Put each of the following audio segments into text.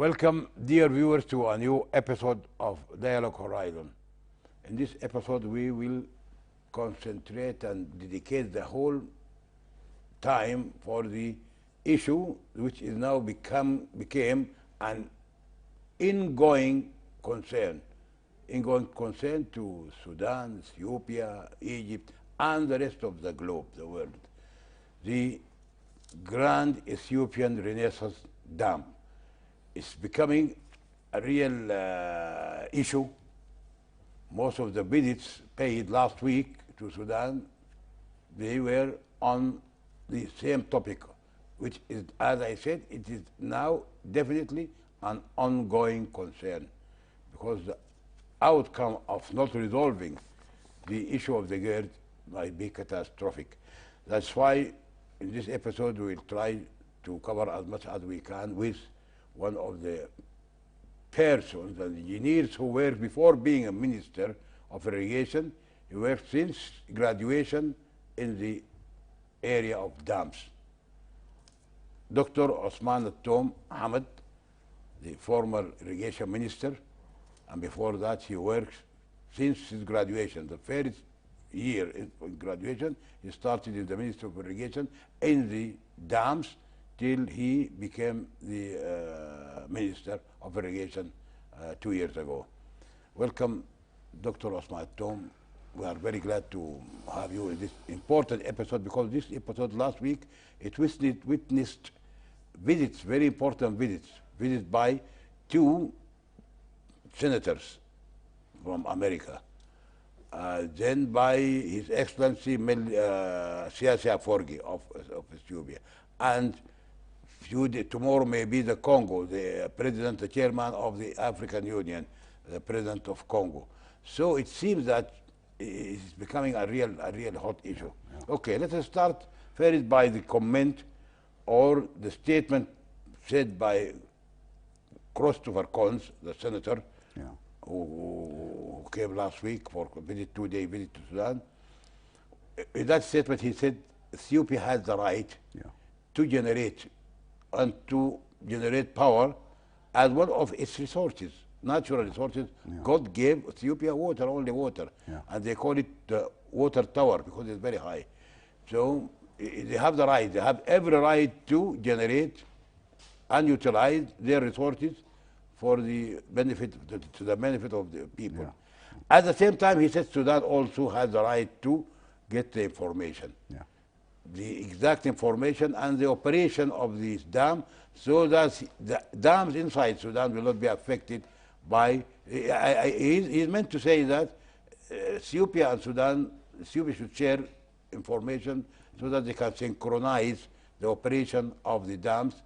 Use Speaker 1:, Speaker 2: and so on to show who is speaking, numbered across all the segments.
Speaker 1: Welcome, dear viewers, to a new episode of Dialogue Horizon. In this episode, we will concentrate and dedicate the whole time for the issue which is now became an ingoing concern. Ingoing concern to Sudan, Ethiopia, Egypt, and the rest of the globe, the world. The Grand Ethiopian Renaissance Dam is becoming a real issue. Most of the visits paid last week to Sudan, they were on the same topic, which is, as I said, it is now definitely an ongoing concern, because the outcome of not resolving the issue of the GERD might be catastrophic. That's why in this episode we will try to cover as much as we can with one of the persons and engineers who were, before being a minister of irrigation, he worked since graduation in the area of dams. Dr. Osman Tom Ahmed, the former irrigation minister, and before that he works since his graduation. The first year in graduation, he started in the Ministry of Irrigation in the dams till he became the Minister of Irrigation 2 years ago. Welcome, Dr. Osman Tom. We are very glad to have you in this important episode, because this episode last week, it witnessed visits, very important visits by two senators from America. Then by His Excellency Siasi Afwerki of Ethiopia. And tomorrow may be the Congo, the president, the chairman of the African Union, the president of Congo. So it seems that it's becoming a real hot issue. Yeah. Okay, let us start first by the comment or the statement said by Christopher Coons, the senator, yeah, who came last week for a two-day visit to Sudan. In that statement, he said Ethiopia has the right, yeah, to generate power as one of its resources, natural resources. Yeah. God gave Ethiopia water, only water, yeah, and they call it the water tower because it's very high. So they have the right, they have every right to generate and utilize their resources for the benefit, to the benefit of the people. Yeah. At the same time, he said Sudan also has the right to get the information. Yeah. The exact information and the operation of this dam, so that the dams inside Sudan will not be affected by. He's meant to say that Ethiopia and Sudan, Ethiopia should share information so that they can synchronize the operation of the dams,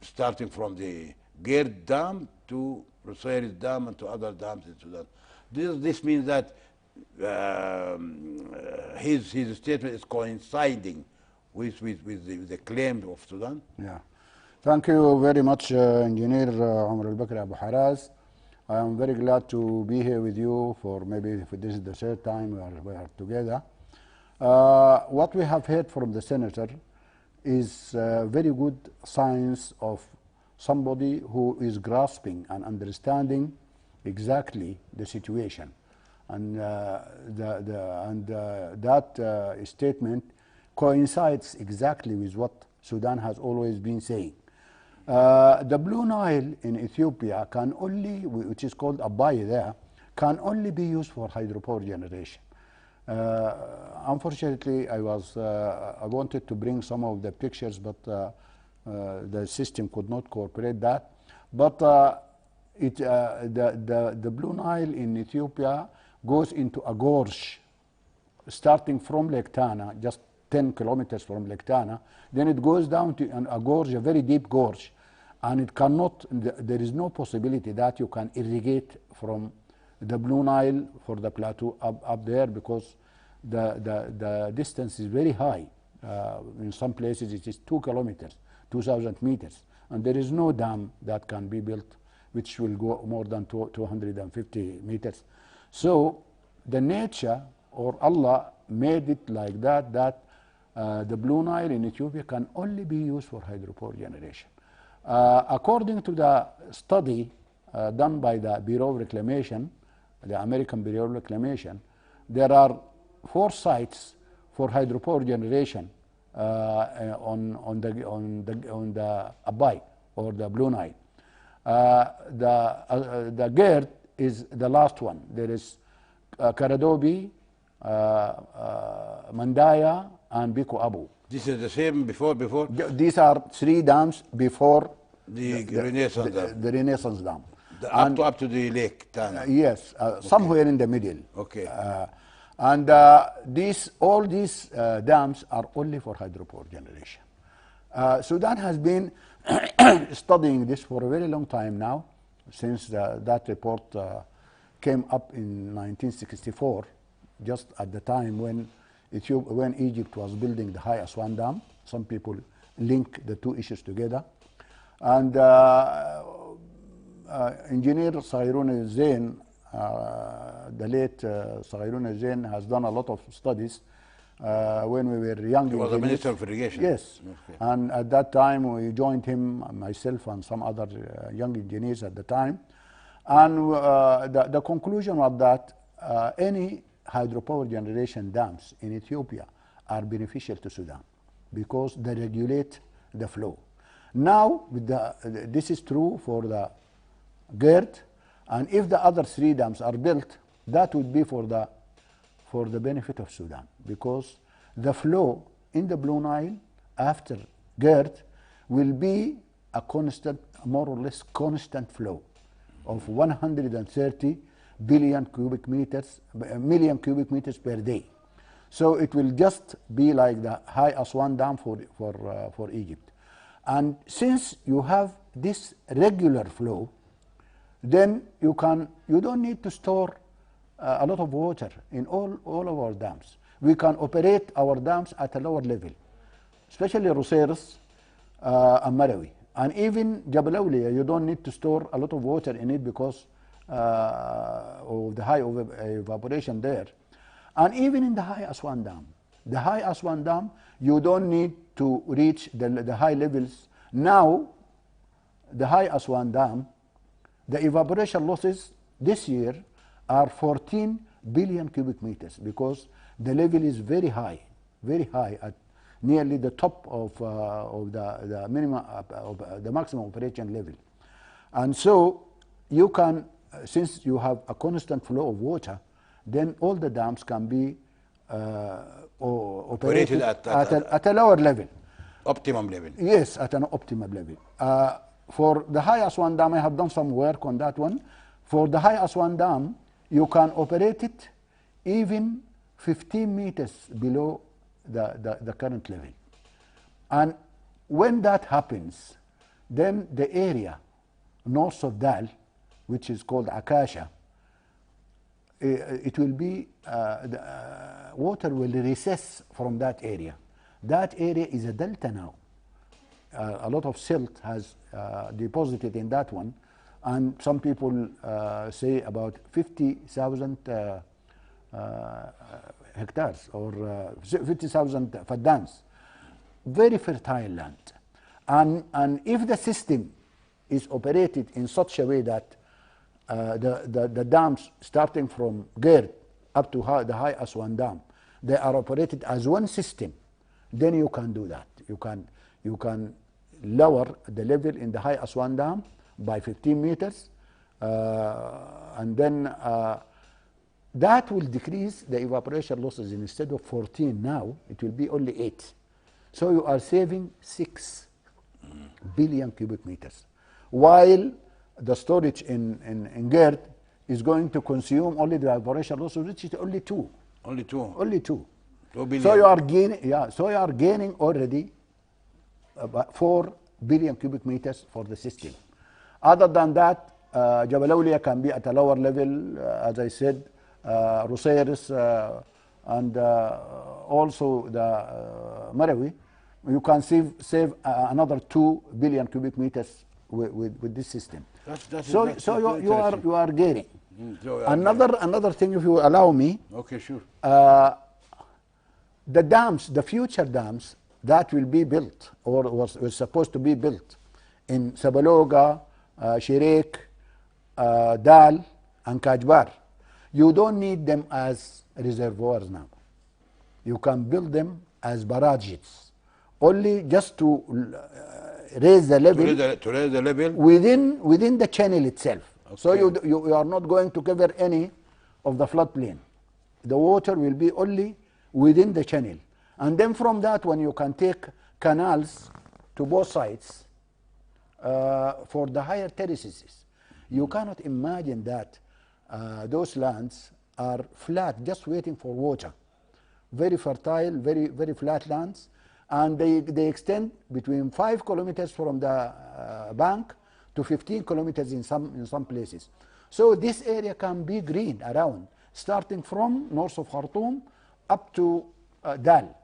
Speaker 1: starting from the GERD Dam to Rusairis Dam and to other dams in Sudan. This means that his statement is coinciding with the claim of Sudan.
Speaker 2: Yeah. Thank you very much, Engineer Omar al-Bakri Abu Haraz. I am very glad to be here with you for maybe if this is the third time we are together. What we have heard from the senator is very good signs of somebody who is grasping and understanding exactly the situation. And that statement coincides exactly with what Sudan has always been saying. The Blue Nile in Ethiopia can only, which is called Abai there, can only be used for hydropower generation. Unfortunately, I wanted to bring some of the pictures, but the system could not cooperate that. But the Blue Nile in Ethiopia goes into a gorge starting from Lake Tana, just 10 kilometers from Lake Tana. Then it goes down to a gorge, a very deep gorge, and it cannot, there is no possibility that you can irrigate from the Blue Nile for the plateau up there, because the distance is very high. In some places it is 2 kilometers, 2,000 meters, and there is no dam that can be built which will go more than 250 meters. So the nature, or Allah made it like that, the Blue Nile in Ethiopia can only be used for hydropower generation. According to the study done by the Bureau of Reclamation, the American Bureau of Reclamation, there are 4 sites for hydropower generation on the Abai or the Blue Nile. The GERD is the last one. There is Karadobi, Mandaya, and Biko Abu.
Speaker 1: This is the same before?
Speaker 2: These are 3 dams before
Speaker 1: The Renaissance Dam.
Speaker 2: the Renaissance Dam.
Speaker 1: Up to the lake, Tana.
Speaker 2: Yes, somewhere in the middle.
Speaker 1: Okay.
Speaker 2: And all these dams are only for hydropower generation. Sudan has been studying this for a very long time now, since that report came up in 1964, just at the time when Egypt was building the High Aswan Dam. Some people link the 2 issues together. And engineer Sairun Zain, the late Sairun Zain, has done a lot of studies when we were young.
Speaker 1: He was the Minister of Irrigation.
Speaker 2: Yes.
Speaker 1: Okay.
Speaker 2: And at that time, we joined him, myself and some other young engineers at the time. And the conclusion was that any hydropower generation dams in Ethiopia are beneficial to Sudan because they regulate the flow. Now, this is true for the GERD, and if the other 3 dams are built, that would be for the benefit of Sudan, because the flow in the Blue Nile after GERD will be a constant, more or less constant flow of 130 million cubic meters per day. So it will just be like the High Aswan Dam for Egypt. And since you have this regular flow, then you don't need to store a lot of water in all of our dams. We can operate our dams at a lower level, especially Roseris and Marawi. And even Jabal Awliya, you don't need to store a lot of water in it because of the high evaporation there. And even in the High Aswan Dam, you don't need to reach the high levels. Now, the High Aswan Dam, the evaporation losses this year are 14 billion cubic meters because the level is very high at nearly the top of the minimum of the maximum operation level. And so you can, since you have a constant flow of water, then all the dams can be operated at a lower level.
Speaker 1: Optimum level.
Speaker 2: Yes, at an optimum level. For the High Aswan Dam, I have done some work on that one. For the High Aswan Dam, you can operate it even 15 meters below the current level. And when that happens, then the area north of Dal, which is called Akasha, it will be, water will recess from that area. That area is a delta now. A lot of silt has deposited in that one, and some people say about 50,000 hectares or 50,000 faddans. Very fertile land. And if the system is operated in such a way that the dams starting from GERD up to the High Aswan Dam, they are operated as one system, then you can do that. You can lower the level in the High Aswan Dam by 15 meters, and then that will decrease the evaporation losses. Instead of 14 now, it will be only 8. So you are saving 6 billion cubic meters, while the storage in GERD is going to consume only the evaporation losses, which is only 2.
Speaker 1: Only 2?
Speaker 2: Only 2.
Speaker 1: 2 billion.
Speaker 2: So you are gaining, so you are gaining already about 4 billion cubic meters for the system. Other than that, Jabal Awliya can be at a lower level, as I said, Roseris, and also the Marawi. You can save another 2 billion cubic meters with this system. So you are gaining. Another thing, if you allow me.
Speaker 1: Okay, sure.
Speaker 2: The dams, the future dams that will be built or was supposed to be built in Sabaloga, Shirek, Dal, and Kajbar. You don't need them as reservoirs now. You can build them as barrages, only just to raise the level,
Speaker 1: to raise the level
Speaker 2: within the channel itself.
Speaker 1: Okay.
Speaker 2: So you are not going to cover any of the floodplain. The water will be only within the channel. And then from that one you can take canals to both sides for the higher terraces. You cannot imagine that those lands are flat, just waiting for water. Very fertile, very flat lands, and they extend between 5 kilometers from the bank to 15 kilometers in some places. So this area can be green around, starting from north of Khartoum up to Dal.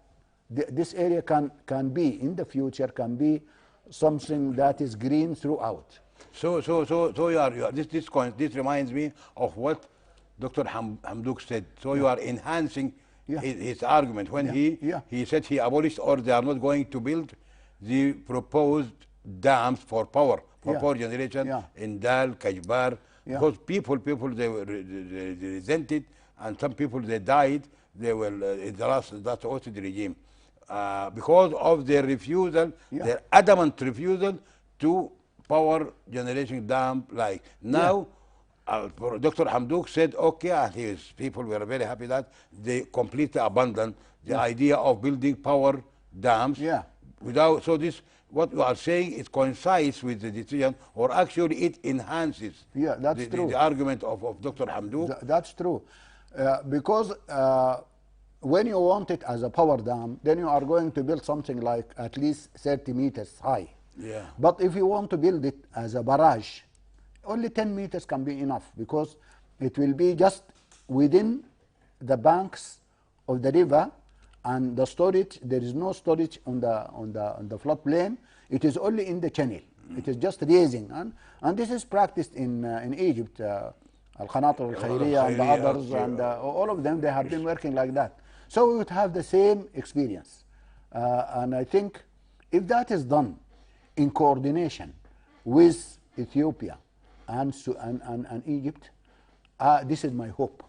Speaker 2: This area can be, in the future, can be something that is green throughout.
Speaker 1: So this reminds me of what Dr. Hamdouk said. So you are enhancing his argument when he said he abolished, or they are not going to build the proposed dams for power generation in Dal, Kajbar, because people they resented, and some people they died. They will in the last that's also the regime because of their refusal, their adamant refusal to power generation dam. Like now, Dr. Hamdouk said, okay, and his people were very happy that they completely abandoned the idea of building power dams. Without, so this, what you are saying, it coincides with the decision, or actually it enhances the argument of Dr. Hamdouk.
Speaker 2: That's true. Because when you want it as a power dam, then you are going to build something like at least 30 meters high. But if you want to build it as a barrage, only 10 meters can be enough, because it will be just within the banks of the river, and the storage, there is no storage on the floodplain. It is only in the channel. It is just raising, and this is practiced in Egypt. Al-Qanatir al-Khairiyya and the others, and all of them, they have been working like that. So we would have the same experience. And I think if that is done in coordination with Ethiopia and Egypt, this is my hope,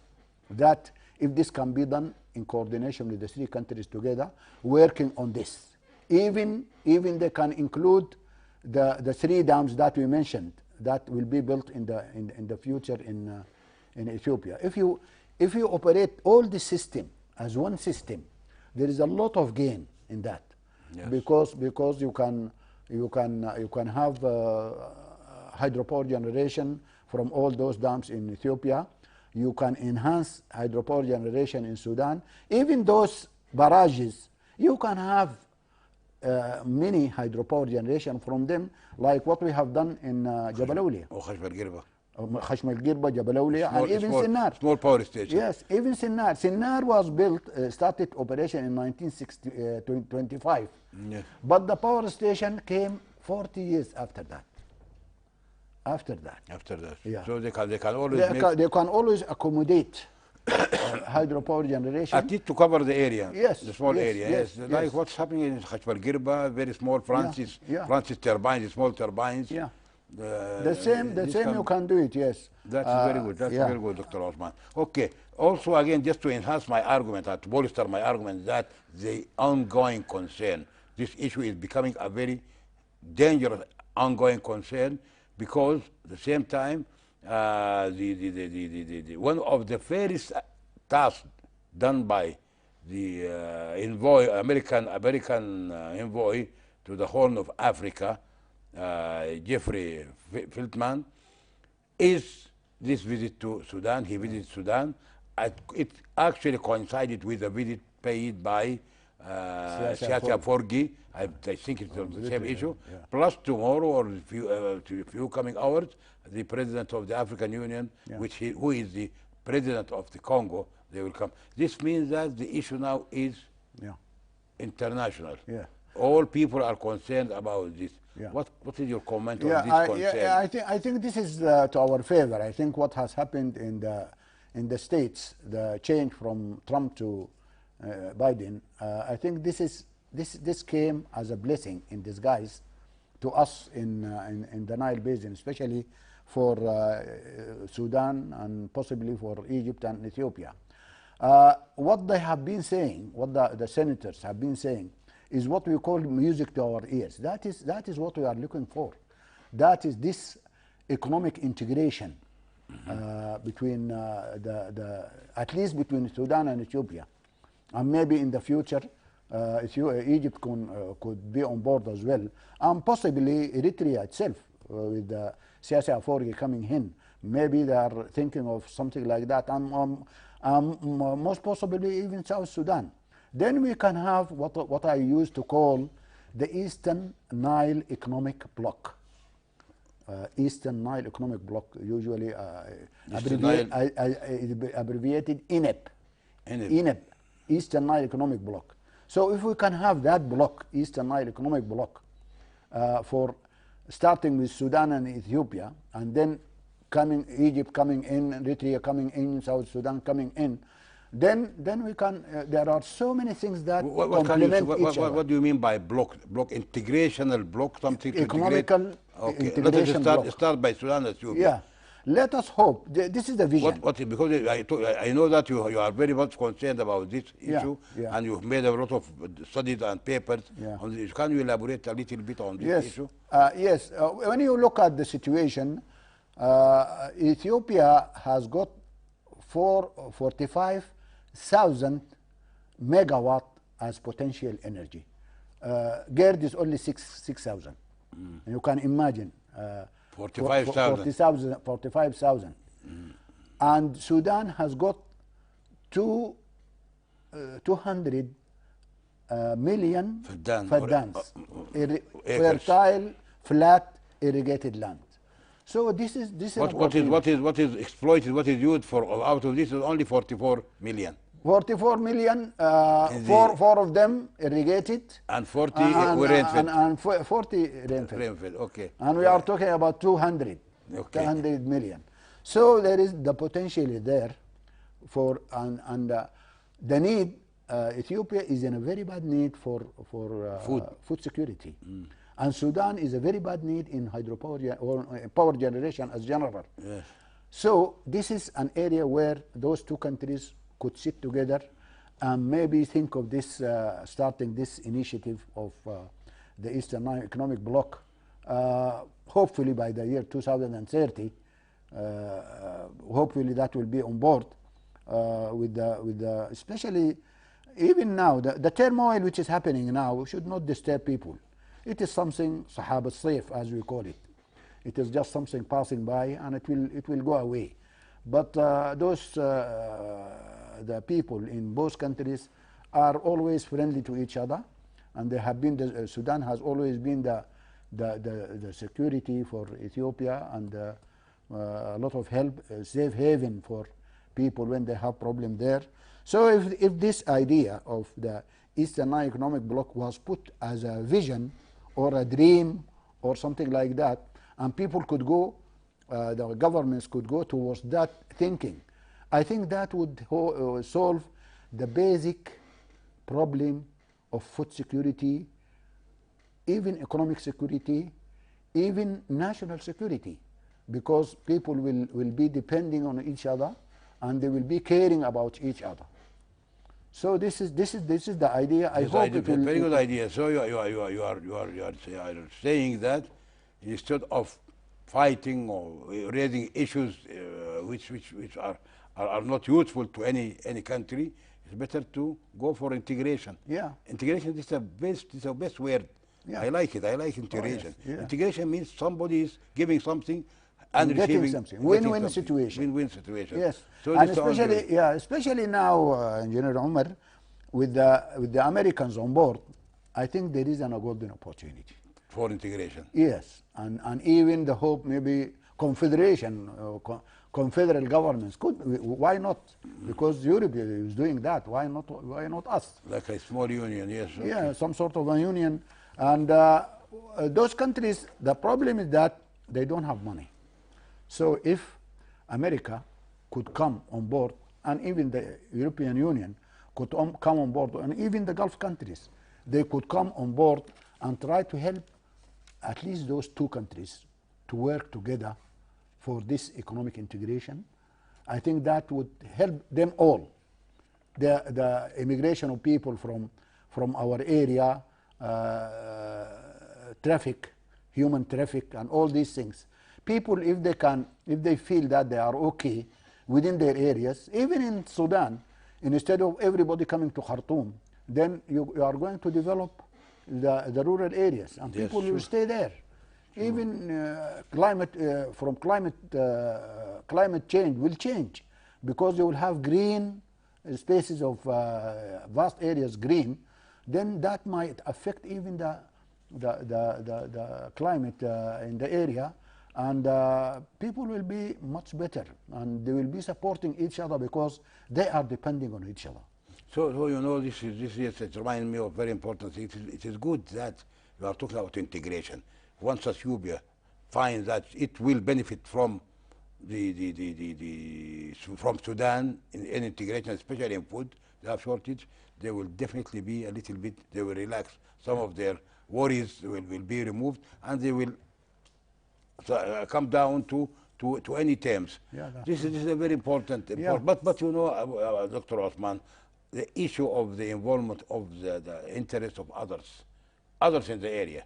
Speaker 2: that if this can be done in coordination with the three countries together, working on this, even they can include the 3 dams that we mentioned that will be built in the future in Ethiopia. If you operate all the system as one system, there is a lot of gain in that, because you can have hydropower generation from all those dams in Ethiopia. You can enhance hydropower generation in Sudan. Even those barrages, you can have mini hydropower generation from them, like what we have done in Jabal Awliya. Khashm al-Girba, Jabal Awliya, and even Sinnar.
Speaker 1: Small power station.
Speaker 2: Yes, even Sinnar. Sinnar was built, started operation in 1925. But the power station came 40 years after that. After that. So they can always accommodate hydropower generation.
Speaker 1: At least to cover the area. The small area.
Speaker 2: Yes.
Speaker 1: Like what's happening in Khashm al-Girba, very small Francis turbines, small turbines.
Speaker 2: The same you can do it, yes.
Speaker 1: That's very good. That's very good, Dr. Osman. Okay. Also, again, just to enhance my argument, to bolster my argument, that the ongoing concern, this issue is becoming a very dangerous ongoing concern, because at the same time, one of the first tasks done by the American envoy to the Horn of Africa, Jeffrey Feltman, is this visit to Sudan. He visited Sudan. It actually coincided with a visit paid by Siacha Forgi. I think it's on the same issue. Plus tomorrow, or a few coming hours, the president of the African Union, who is the president of the Congo, they will come. This means that the issue now is international. All people are concerned about this. What is your comment on this concern?
Speaker 2: I think this is to our favor. I think what has happened in the States, the change from Trump to Biden, I think this came as a blessing in disguise to us in the Nile Basin, especially for Sudan and possibly for Egypt and Ethiopia. What they have been saying, what the senators have been saying, is what we call music to our ears. That is what we are looking for. That is this economic integration between at least between Sudan and Ethiopia, and maybe in the future Egypt could be on board as well, and possibly Eritrea itself with Siasi Afwerki coming in. Maybe they are thinking of something like that, and most possibly even South Sudan. Then we can have what I used to call the Eastern Nile Economic Bloc. Eastern Nile Economic Bloc, usually abbreviated INEP. INEP, Eastern Nile Economic Bloc. So if we can have that bloc, Eastern Nile Economic Bloc, for starting with Sudan and Ethiopia, and then Egypt coming in, Eritrea coming in, South Sudan coming in, then we can. There are so many things that complement each other.
Speaker 1: What do you mean by bloc? Bloc integrational bloc, something to
Speaker 2: economical
Speaker 1: okay.
Speaker 2: integration bloc.
Speaker 1: Start by Sudan and Ethiopia.
Speaker 2: Yeah, let us hope. This is the vision.
Speaker 1: Because I know that you are very much concerned about this issue, and you've made a lot of studies and papers on this. Can you elaborate a little bit on this issue?
Speaker 2: Yes. When you look at the situation, Ethiopia has got 45,000 megawatt as potential energy. GERD is only 6,000. You can imagine. 45,000. And Sudan has got 200 million faddans, fertile, flat, irrigated land. So this is
Speaker 1: what is exploited, what is used for out of this is only 44 million.
Speaker 2: 44 million, four of them irrigated,
Speaker 1: and 40 rainfed.
Speaker 2: And 40 rainfed.
Speaker 1: Okay.
Speaker 2: And we are talking about 200 million. So there is the potential is there for and the need. Ethiopia is in a very bad need for food security. And Sudan is a very bad need in hydropower or power generation as general.
Speaker 1: Yes.
Speaker 2: So this is an area where those two countries could sit together and maybe think of this starting this initiative of the Eastern Nile Economic Bloc. Hopefully by the year 2030, hopefully that will be on board with the especially even now the turmoil which is happening now should not disturb people. It is something sahab al-sayf, as we call it. It is just something passing by, and it will go away. But the people in both countries are always friendly to each other, and they have been. Sudan has always been the security for Ethiopia and a lot of help, safe haven for people when they have problem there. So if this idea of the Eastern Nile Economic Bloc was put as a vision or a dream or something like that, and people could go, the governments could go towards that thinking, I think that would solve the basic problem of food security, even economic security, even national security, because people will be depending on each other and they will be caring about each other. So this is the idea. I hope it will.
Speaker 1: Very good idea. So you are saying that instead of fighting or raising issues which are not useful to any country, it's better to go for integration.
Speaker 2: Yeah.
Speaker 1: Integration is the best word.
Speaker 2: Yeah.
Speaker 1: I like it. I like integration.
Speaker 2: Oh, yes. Yeah.
Speaker 1: Integration means somebody is giving something and
Speaker 2: getting
Speaker 1: receiving
Speaker 2: something. Win-win situation.
Speaker 1: Win-win situation.
Speaker 2: Yes.
Speaker 1: So
Speaker 2: And especially now, Engineer Umar, with the Americans on board, I think there is a golden opportunity
Speaker 1: for integration.
Speaker 2: Yes, and even the hope maybe confederation, confederal governments could. Why not? Because Europe is doing that. Why not us?
Speaker 1: Like a small union, yes. Okay.
Speaker 2: Yeah, some sort of a union. And those countries, the problem is that they don't have money. So if America could come on board, and even the European Union could come on board, and even the Gulf countries, they could come on board and try to help at least those two countries to work together for this economic integration, I think that would help them all. The immigration of people from our area, traffic, human traffic, and all these things. People, if they feel that they are okay within their areas, even in Sudan, instead of everybody coming to Khartoum, then you are going to develop the rural areas, and
Speaker 1: Yes,
Speaker 2: people will
Speaker 1: sure.
Speaker 2: stay there. Even climate change will change, because you will have green spaces of vast areas green. Then that might affect even the climate in the area, and people will be much better, and they will be supporting each other because they are depending on each other.
Speaker 1: So you know, this it reminds me of very important thing. It is good that you are talking about integration. Once Ethiopia finds that it will benefit from from Sudan in integration, especially in food, they have shortage, they will definitely be a little bit, they will relax. Some of their worries will be removed, and they will come down to any terms.
Speaker 2: Yeah, that's
Speaker 1: This is a very important.
Speaker 2: Yeah.
Speaker 1: But you know, Dr. Osman, the issue of the involvement of the interests of others in the area,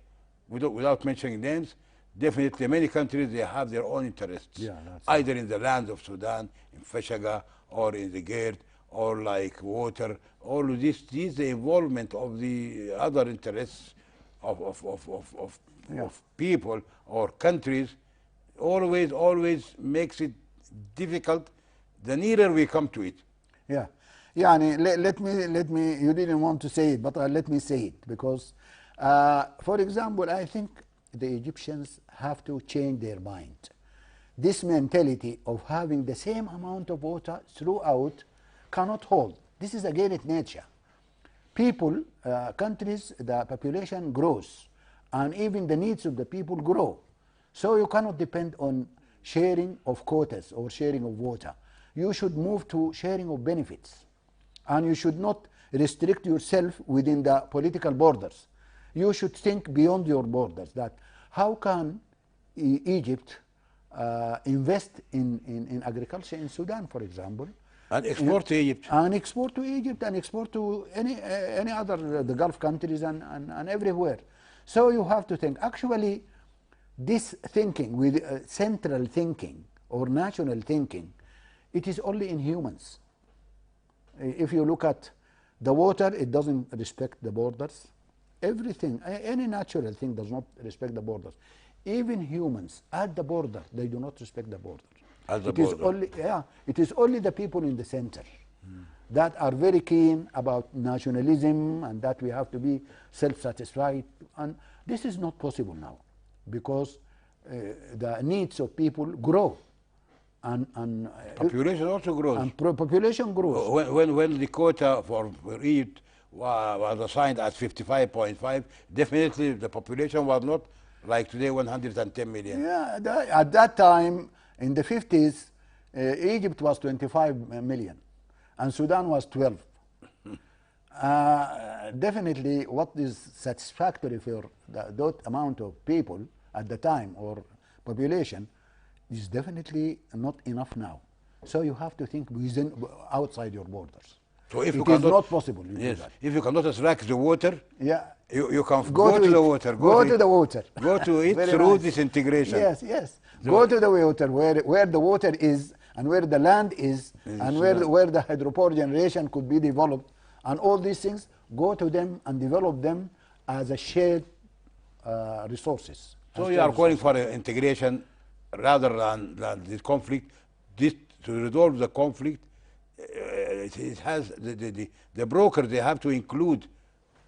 Speaker 1: without mentioning names, definitely many countries, they have their own interests,
Speaker 2: Yeah, that's
Speaker 1: either in the land of Sudan, in Fashaga, or in the Gerd, or like water. All of this, the involvement of the other interests
Speaker 2: Yeah.
Speaker 1: of people or countries always makes it difficult the nearer we come to it.
Speaker 2: Yeah, يعني let me, you didn't want to say it, but let me say it, because for example, I think the Egyptians have to change their mind. This mentality of having the same amount of water throughout cannot hold. This is against nature. People, countries, the population grows, and even the needs of the people grow. So you cannot depend on sharing of quotas or sharing of water. You should move to sharing of benefits, and you should not restrict yourself within the political borders. You should think beyond your borders, that how can Egypt invest in agriculture in Sudan, for example,
Speaker 1: And export to Egypt.
Speaker 2: and export to Egypt, and export to any other the Gulf countries, and everywhere. So you have to think. Actually, this thinking with central thinking or national thinking, it is only in humans. If you look at the water, it doesn't respect the borders. Everything, any natural thing does not respect the borders. Even humans at the border, they do not respect the border.
Speaker 1: At the
Speaker 2: It is
Speaker 1: border.
Speaker 2: only, yeah, it is only the people in the center that are very keen about nationalism, and that we have to be self-satisfied. And this is not possible now, because the needs of people grow, and
Speaker 1: Population also grows.
Speaker 2: and population grows.
Speaker 1: When the quota for Egypt was assigned as 55.5, definitely the population was not like today 110 million.
Speaker 2: Yeah, at that time, in the 50s, Egypt was 25 million, and Sudan was 12. Definitely, what is satisfactory for that amount of people at the time, or population, is definitely not enough now. So you have to think outside your borders.
Speaker 1: So if
Speaker 2: It
Speaker 1: you
Speaker 2: is
Speaker 1: cannot,
Speaker 2: not possible. You do
Speaker 1: yes,
Speaker 2: that.
Speaker 1: if you cannot extract the water,
Speaker 2: Yeah.
Speaker 1: you can
Speaker 2: Go to
Speaker 1: the
Speaker 2: it.
Speaker 1: water.
Speaker 2: Go to
Speaker 1: it.
Speaker 2: the water.
Speaker 1: Go to it
Speaker 2: Very
Speaker 1: through
Speaker 2: nice.
Speaker 1: this integration.
Speaker 2: Yes, yes. Go to the water where the water is, and where the land is, and where the hydropower generation could be developed, and all these things. Go to them and develop them as a shared resources.
Speaker 1: So
Speaker 2: as
Speaker 1: you
Speaker 2: shared
Speaker 1: are calling
Speaker 2: resources.
Speaker 1: for integration rather than this conflict. This, to resolve the conflict, it has the broker, they have to include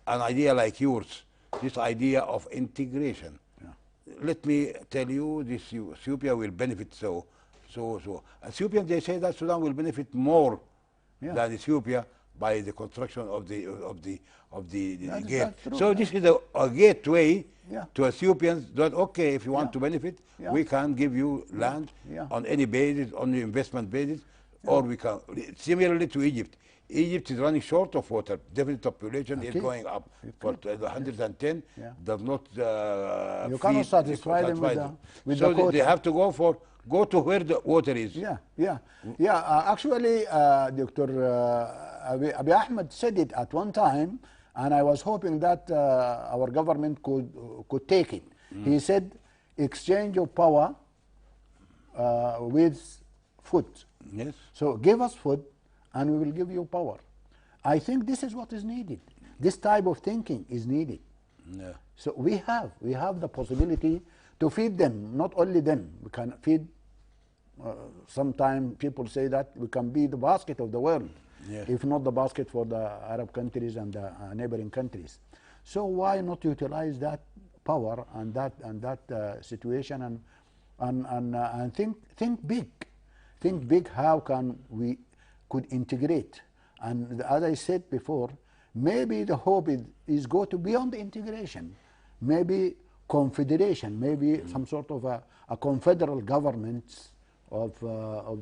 Speaker 1: an idea like yours, this idea of integration. Let me tell you, this Ethiopia will benefit so. Ethiopians, they say that Sudan will benefit more
Speaker 2: Yeah.
Speaker 1: than Ethiopia by the construction of the
Speaker 2: That is
Speaker 1: gate.
Speaker 2: not true.
Speaker 1: So this is a gateway
Speaker 2: Yeah.
Speaker 1: to Ethiopians that, okay, if you want
Speaker 2: Yeah.
Speaker 1: to benefit,
Speaker 2: Yeah.
Speaker 1: we can give you land
Speaker 2: Yeah.
Speaker 1: on any basis, on the investment basis, or we can, similarly to Egypt. Egypt is running short of water. Definitely population is
Speaker 2: Okay.
Speaker 1: going up. For 110
Speaker 2: Yeah.
Speaker 1: does not
Speaker 2: You cannot satisfy them with
Speaker 1: So
Speaker 2: the quota.
Speaker 1: they have to go to where the water is.
Speaker 2: Yeah, yeah, yeah. Actually, Dr. Abiy Ahmed said it at one time, and I was hoping that our government could take it. He said, exchange of power with food.
Speaker 1: Yes.
Speaker 2: So give us food, and we will give you power. I think this is what is needed. This type of thinking is needed.
Speaker 1: Yeah.
Speaker 2: So we have the possibility to feed them, not only them. We can feed, sometimes people say that we can be the basket of the world,
Speaker 1: Yes.
Speaker 2: if not the basket for the Arab countries and the neighboring countries. So why not utilize that power and that situation and think big. Think big, how can we could integrate. And as I said before, maybe the hope is go to beyond the integration. Maybe confederation, maybe some sort of a confederal government of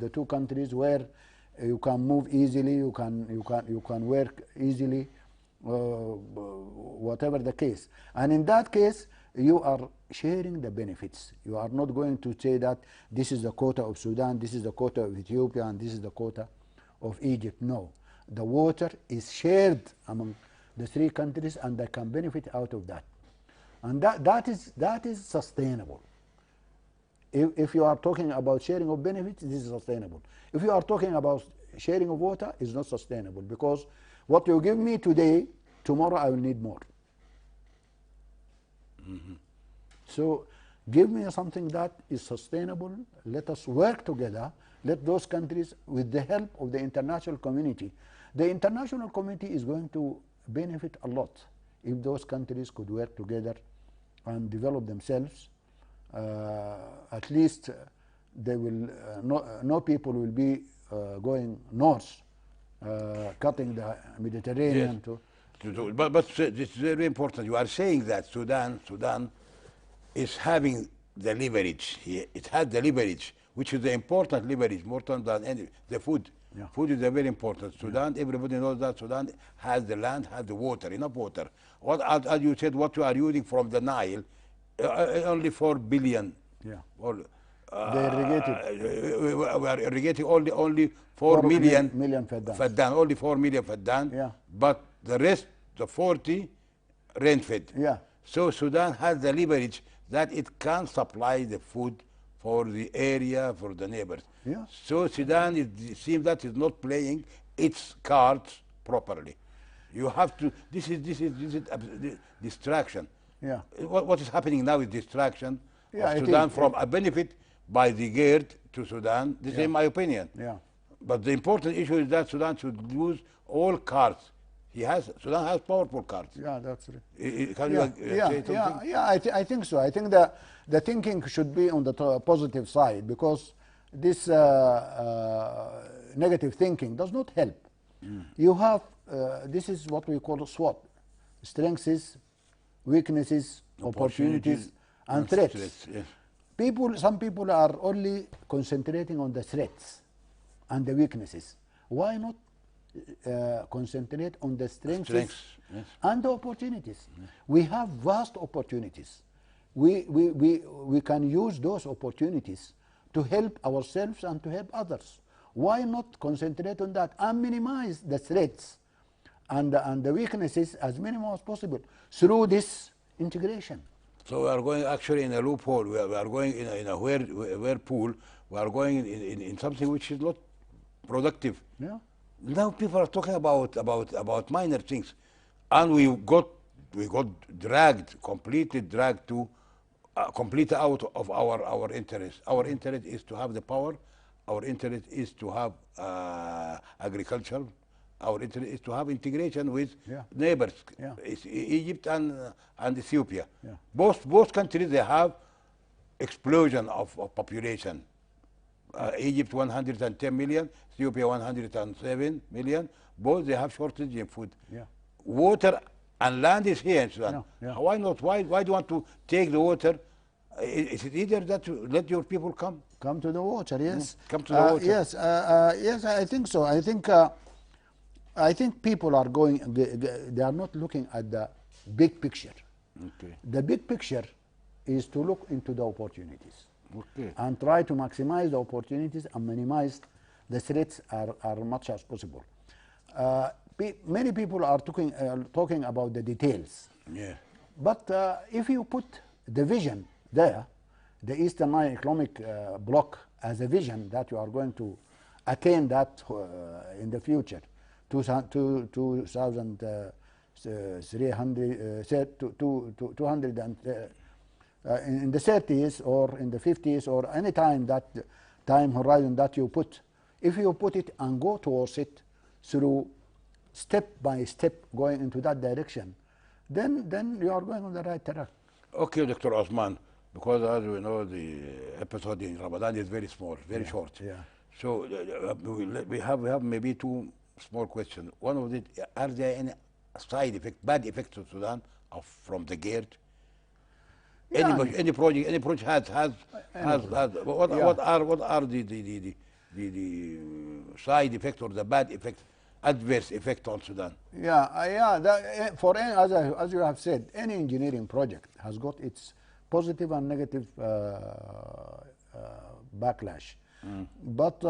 Speaker 2: the two countries where you can move easily, you can work easily, whatever the case. And in that case, you are sharing the benefits. You are not going to say that this is the quota of Sudan, this is the quota of Ethiopia, and this is the quota of Egypt. No, the water is shared among the three countries, and they can benefit out of that. And that is sustainable. If you are talking about sharing of benefits, this is sustainable. If you are talking about sharing of water, it's not sustainable, because what you give me today, tomorrow I will need more. So give me something that is sustainable. Let us work together. Let those countries, with the help of the international community, the international community is going to benefit a lot if those countries could work together and develop themselves. At least they will no people will be going north, cutting the Mediterranean.
Speaker 1: Yes. But this is very important. You are saying that Sudan is having the leverage. It has the leverage, which is the important leverage, more than any, the food.
Speaker 2: Yeah.
Speaker 1: Food is very important. Sudan, everybody knows that Sudan has the land, has the water, enough water. What, as you said, what you are using from the Nile, only 4 billion.
Speaker 2: Yeah.
Speaker 1: Or,
Speaker 2: They irrigated.
Speaker 1: we are irrigating only 4 million
Speaker 2: million faddans.
Speaker 1: faddan, only 4 million faddan.
Speaker 2: Yeah.
Speaker 1: But the rest, the 40, rain fed.
Speaker 2: Yeah.
Speaker 1: So Sudan has the leverage that it can supply the food for the area, for the neighbors.
Speaker 2: Yeah.
Speaker 1: So Sudan, it seems that is not playing its cards properly. You have to. This is distraction.
Speaker 2: Yeah.
Speaker 1: What is happening now is distraction
Speaker 2: Yeah,
Speaker 1: of
Speaker 2: it
Speaker 1: Sudan
Speaker 2: is.
Speaker 1: from a benefit by the GERD to Sudan. This is
Speaker 2: Yeah.
Speaker 1: my opinion.
Speaker 2: Yeah.
Speaker 1: But the important issue is that Sudan should use all cards. Sudan has powerful cards.
Speaker 2: Yeah, that's right.
Speaker 1: Can
Speaker 2: Yeah,
Speaker 1: you
Speaker 2: yeah,
Speaker 1: say something?
Speaker 2: yeah. I think so. I think the thinking should be on the positive side, because this negative thinking does not help. You have this is what we call SWOT: strengths, weaknesses, opportunities, and threats.
Speaker 1: Yes.
Speaker 2: Some people are only concentrating on the threats and the weaknesses. Why not concentrate on the strengths,
Speaker 1: Yes.
Speaker 2: and the opportunities? We have vast opportunities. We can use those opportunities to help ourselves and to help others. Why not concentrate on that and minimize the threats and the weaknesses as minimum as possible through this integration?
Speaker 1: So we are going actually in a loophole. We are going in a whirlpool. We are going in something which is not productive.
Speaker 2: Yeah.
Speaker 1: Now people are talking about minor things, and we got completely dragged to completely out of our interest. Our interest is to have the power. Our interest is to have agriculture. Our interest is to have integration with
Speaker 2: Yeah.
Speaker 1: neighbors,
Speaker 2: Yeah.
Speaker 1: Egypt and Ethiopia.
Speaker 2: Yeah.
Speaker 1: Both countries, they have explosion of population. Egypt 110 million, Ethiopia 107 million. Both they have shortage in food.
Speaker 2: Yeah.
Speaker 1: Water and land is here in Sudan.
Speaker 2: Yeah, yeah.
Speaker 1: Why not? Why do you want to take the water? Is it easier that to let your people come?
Speaker 2: Come to the water, yes.
Speaker 1: Come to the water.
Speaker 2: Yes, yes, I think so. I think I think people are going, they are not looking at the big picture.
Speaker 1: Okay.
Speaker 2: The big picture is to look into the opportunities
Speaker 1: Okay.
Speaker 2: and try to maximize the opportunities and minimize the threats are much as possible. Many people are talking about the details.
Speaker 1: Yeah.
Speaker 2: But if you put the vision there, the Eastern Nile Economic Bloc as a vision that you are going to attain that in the future, 2300, 200 and in the 30s or in the 50s or any time that time horizon that you put, if you put it and go towards it through step by step going into that direction, then you are going on the right track.
Speaker 1: Okay, Dr. Osman, because as we know, the episode in Ramadan is very small, very short.
Speaker 2: Yeah.
Speaker 1: So we have maybe two small questions. One of it, are there any side effect, bad effects to Sudan from the GERD?
Speaker 2: Yeah,
Speaker 1: Any project has what
Speaker 2: Yeah.
Speaker 1: what are the side effect or the bad effect, adverse effect on Sudan?
Speaker 2: Yeah. As you have said, any engineering project has got its positive and negative backlash. But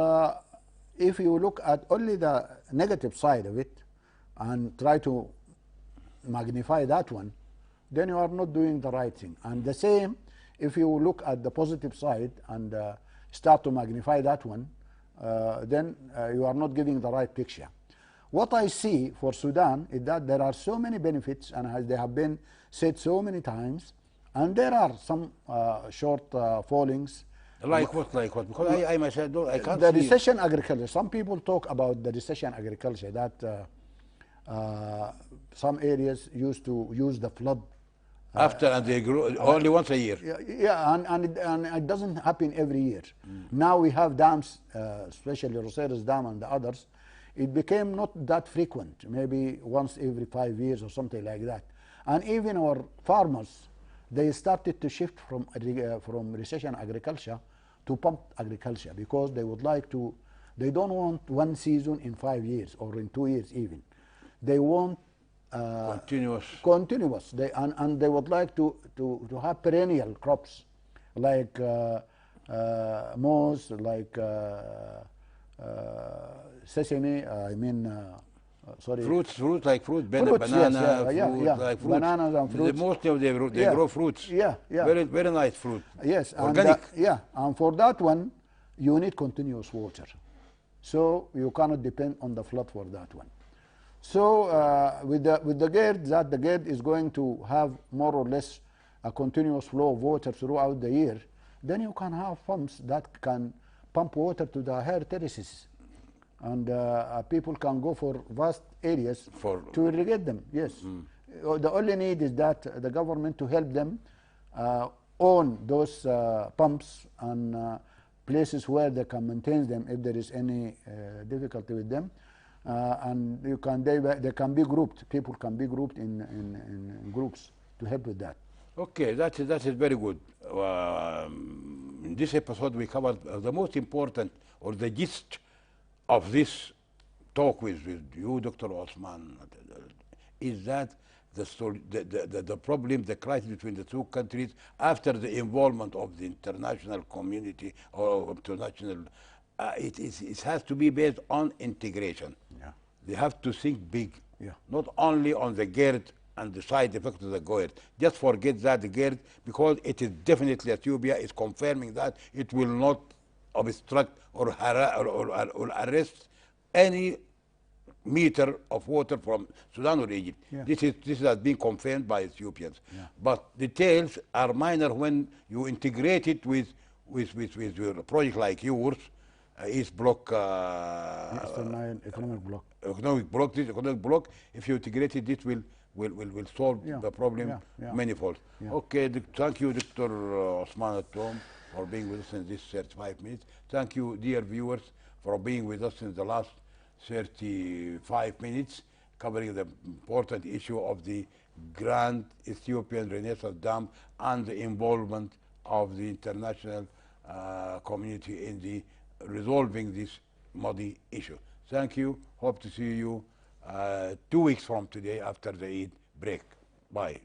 Speaker 2: if you look at only the negative side of it and try to magnify that one, then you are not doing the right thing. And the same, if you look at the positive side and start to magnify that one, then you are not giving the right picture. What I see for Sudan is that there are so many benefits, and as they have been said so many times, and there are some short fallings.
Speaker 1: Like what? Because I myself I can't
Speaker 2: The
Speaker 1: see.
Speaker 2: recession agriculture. Some people talk about the recession agriculture, that some areas used to use the flood.
Speaker 1: After and they grow only once a year.
Speaker 2: And it doesn't happen every year. Now we have dams, especially Roseras Dam and the others. It became not that frequent, maybe once every 5 years or something like that. And even our farmers, they started to shift from recession agriculture to pump agriculture, because they would like to, they don't want one season in 5 years or in 2 years even. They want continuous. And they would like to have perennial crops like maize, like sesame.
Speaker 1: Fruits like fruit,
Speaker 2: Fruits,
Speaker 1: banana,
Speaker 2: yes,
Speaker 1: fruit,
Speaker 2: yeah.
Speaker 1: like fruits.
Speaker 2: Bananas and fruits.
Speaker 1: Mostly of they
Speaker 2: Yeah.
Speaker 1: grow fruits.
Speaker 2: Yeah.
Speaker 1: Very nice fruit.
Speaker 2: Yes,
Speaker 1: Organic.
Speaker 2: and for that one, you need continuous water. So you cannot depend on the flood for that one. So with the GERD, the GERD is going to have more or less a continuous flow of water throughout the year, then you can have pumps that can pump water to the higher terraces. And people can go for vast areas to irrigate them, yes. The only need is that the government to help them own those pumps and places where they can maintain them if there is any difficulty with them. And they can be grouped, people can be grouped in groups to help with that.
Speaker 1: Okay, that is very good. In this episode, we covered the most important or the gist of this talk with you, Dr. Osman, is that the problem, the crisis between the two countries after the involvement of the international community or international, it has to be based on integration.
Speaker 2: Yeah.
Speaker 1: They have to think big,
Speaker 2: Yeah.
Speaker 1: not only on the GERD and the side effects of the GERD. Just forget that the GERD, because it is definitely, Ethiopia is confirming that it will not obstruct or arrest any meter of water from Sudan or Egypt.
Speaker 2: Yeah.
Speaker 1: This has been confirmed by Ethiopians.
Speaker 2: Yeah.
Speaker 1: But details are minor when you integrate it with a project like yours, East Bloc.
Speaker 2: Eastern Nile Economic Bloc.
Speaker 1: This economic bloc, if you integrate it, this will solve
Speaker 2: Yeah.
Speaker 1: the problem
Speaker 2: Yeah.
Speaker 1: manifold.
Speaker 2: Yeah.
Speaker 1: Okay, thank you, Dr. Osman Atom, for being with us in this 35 minutes. Thank you, dear viewers, for being with us in the last 35 minutes, covering the important issue of the Grand Ethiopian Renaissance Dam and the involvement of the international community in the resolving this muddy issue. Thank you. Hope to see you 2 weeks from today after the Eid break. Bye.